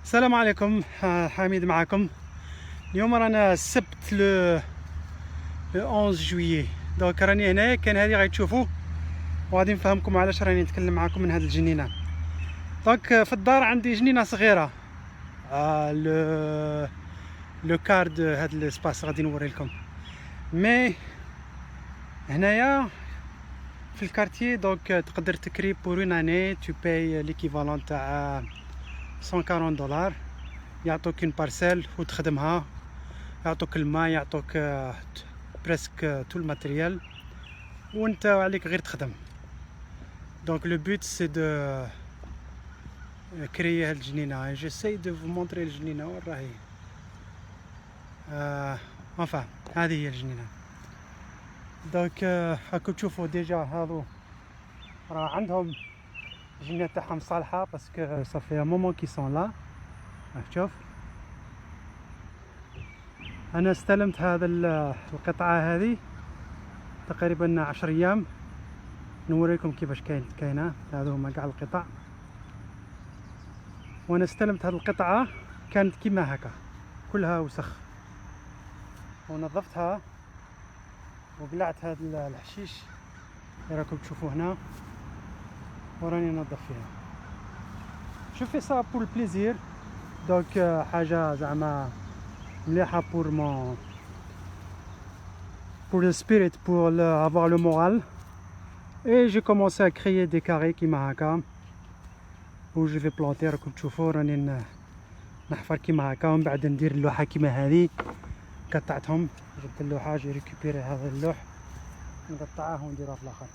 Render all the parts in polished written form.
السلام عليكم. حميد معكم. اليوم رانا السبت لو 11 جويي. دونك راني هنايا، كان هذه غادي تشوفوا وغادي نفهمكم علاش راني نتكلم معكم من هذه الجنينه. دونك في الدار عندي جنينه صغيره، لو كارد هذا الاسباس غادي نوري لكم. مي هنايا في الكارتيي دونك تقدر تكري بور اون اني تو باي ليكيفالون تاع $140. يعطوك اون بارسيل وتخدمها، يعطوك الماء، يعطوك بريسك تو الماتريال، وانت عليك غير تخدم. دونك لو بوت سي دو كريي هاد الجنينه. جيساي دو فو مونطري الجنينه وين راهي. انفا هذه هي الجنينه. دونك راكم تشوفوا ديجا هذو راه عندهم الجنينه تاعهم صالحه باسكو صافي مومون كي سون لا. راك تشوف انا استلمت هذا القطعه هذه تقريبا 10 ايام. نوريكم كيفاش كاينه. هذو هما كاع القطع، وانا استلمت هذه القطعه كانت كيما هكا كلها وسخ، ونظفتها وقلعت هذا الحشيش اللي راكم تشوفوه هنا وراني ننظف فيها. جو في سا بور البليزير. دونك حاجه زعما مليحه بور le spirit, pour avoir le moral. Et j'ai commencé à créer des carrés كيما هكا où je vais planter. راكم تشوفوا راني نحفر كيما هكا، ومن بعد ندير اللوحه كيما هذه. قطعتهم، جبت اللوحه، جي ريكوبيري هذا اللوح نقطعه ونديرها في الاخر.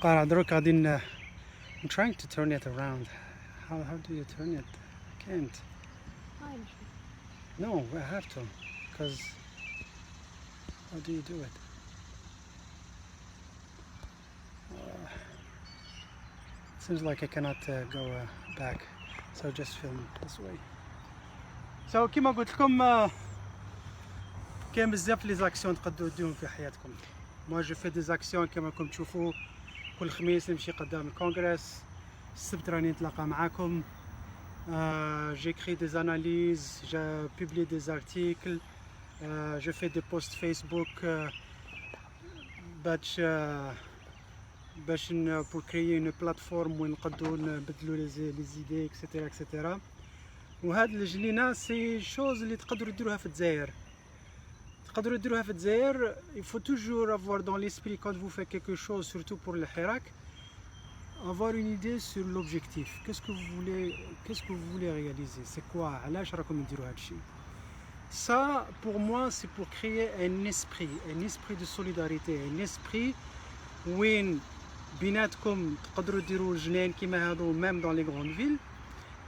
قاعد دروك غادي I'm trying to turn it around. How do you turn it? I can't. No, I have to. Because how do you do it? Seems like I cannot go back. So just film this way. So كيما قلت لكم كاين بزاف لي زاكسيون تقدروا ديرهم في حياتكم. moi je fais des actions كما راكم تشوفوا. كل خميس نمشي قدام الكونغرس، السبت راني نتلاقى معاكم. j'écris des analyses, je publie des articles, je fais des posts Facebook باش pour créer une plateforme وين نقدروا نبدلوا les idées etc etc. وهاد الجنينه سي شوز اللي تقدروا ديروها في الجزائر. تقدروا ديروها في الجزائر. il faut toujours avoir dans l'esprit quand vous faites quelque chose, surtout pour le Hirak, avoir une idée sur l'objectif. Qu'est-ce que vous voulez réaliser, c'est quoi, علاش راكم نديروا هاد الشيء. ça pour moi c'est pour créer un esprit de solidarité, un esprit وين بيناتكم تقدروا ديروا جنين كيما هادو même dans les grandes villes,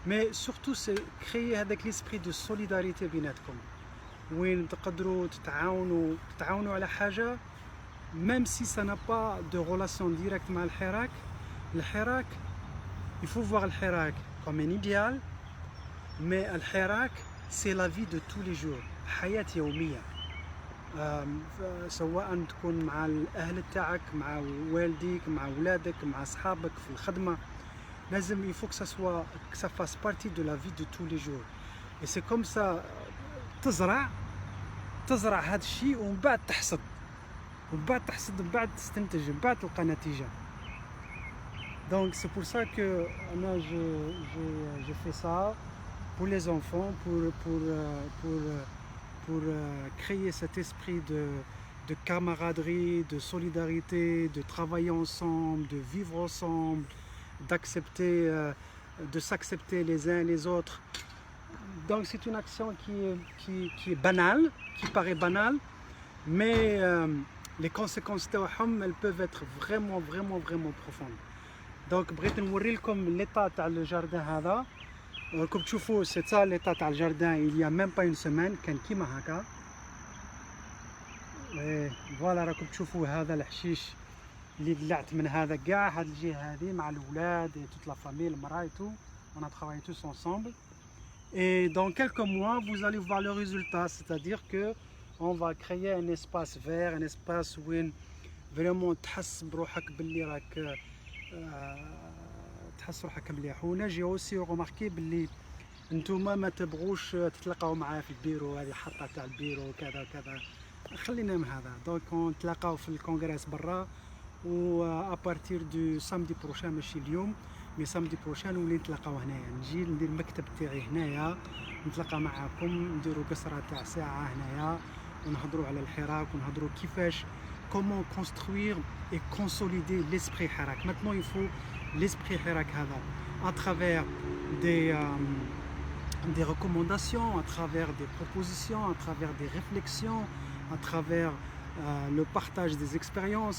mais surtout c'est créer هذاك l'esprit de solidarité بيناتكم وين تقدروا تتعاونوا على حاجه même si ça n'a pas de relation directe مع الحراك. الحراك il faut voir الحراك comme un idéal, mais الحراك c'est la vie de tous les jours، حياة يومية. سواء تكون مع الأهل تاعك، مع والديك، مع أولادك، مع أصحابك في الخدمة، لازم il faut que ça fasse partie de la vie de tous les jours. et c'est comme ça تزرع هذا الشيء ومن بعد تحصد، ومن بعد تستنتج، من بعد تلقى نتيجة. donc c'est pour ça que أنا je fais ça pour les enfants, pour créer cet esprit de camaraderie, de solidarité, de travailler ensemble, de vivre ensemble, d'accepter, de s'accepter les uns les autres. Donc c'est une action qui est banale, qui paraît banale, mais les conséquences elles peuvent être vraiment profondes. Donc بغيت نوري لكم l'état تاع الجاردان هذا. راكم تشوفوا c'est ça l'état تاع الجاردان il y a même pas une semaine، كان كيما هكا. فوالا راكم تشوفوا هذا الحشيش اللي قلعت من هذا كاع هاد الجهه هذه مع الاولاد et toute la famille، المراه et tout. on a travaillé tous ensemble. Et dans quelques mois, vous allez voir le résultat, c'est-à-dire que on va créer un espace vert, un espace où vraiment تحس بروحك باللي راك تحس روحك مليح. ونجي اوسي روماركي باللي نتوما ما تبغوش تتلاقاو معايا في البيرو، هذه حطه تاع البيرو كذا وكذا، خلينا من هذا. دونك نتلاقاو في الكونغرس برا، و ابارتير دو سامدي بروشان، ماشي اليوم مي سامدي بروشان نولي نتلاقاو هنايا، نجي ندير المكتب تاعي هنايا، نتلاقى معاكم، نديرو قصره تاع ساعه هنايا، ونهضروا على الحراك، ونهضروا كيفاش comment construire et consolider l'esprit Hirak. Maintenant, il faut l'esprit Hirak à travers des recommandations, à travers des propositions, à travers des réflexions, à travers le partage des expériences.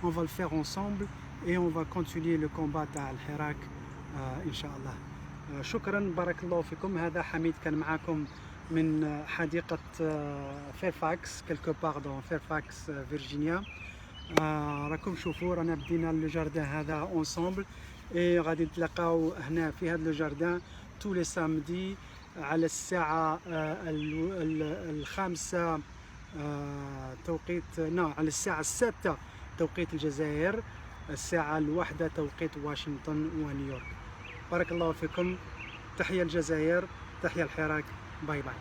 On va le faire ensemble et on va continuer le combat de Hirak, Inch'Allah. شكرا، بارك الله فيكم. هذا حميد كان معاكم من حديقة فيرفاكس، كيلكو بار دون فيرفاكس فيرجينيا. راكم شوفوا رانا بدينا لو جاردان هذا اونسومبل، اي غادي نتلاقاو هنا في هذا لو جاردان تو لي سامدي على الساعة الخامسة توقيت على الساعة 6 توقيت الجزائر، الساعة 1 توقيت واشنطن ونيويورك. بارك الله فيكم، تحية الجزائر، تحية الحراك، باي باي.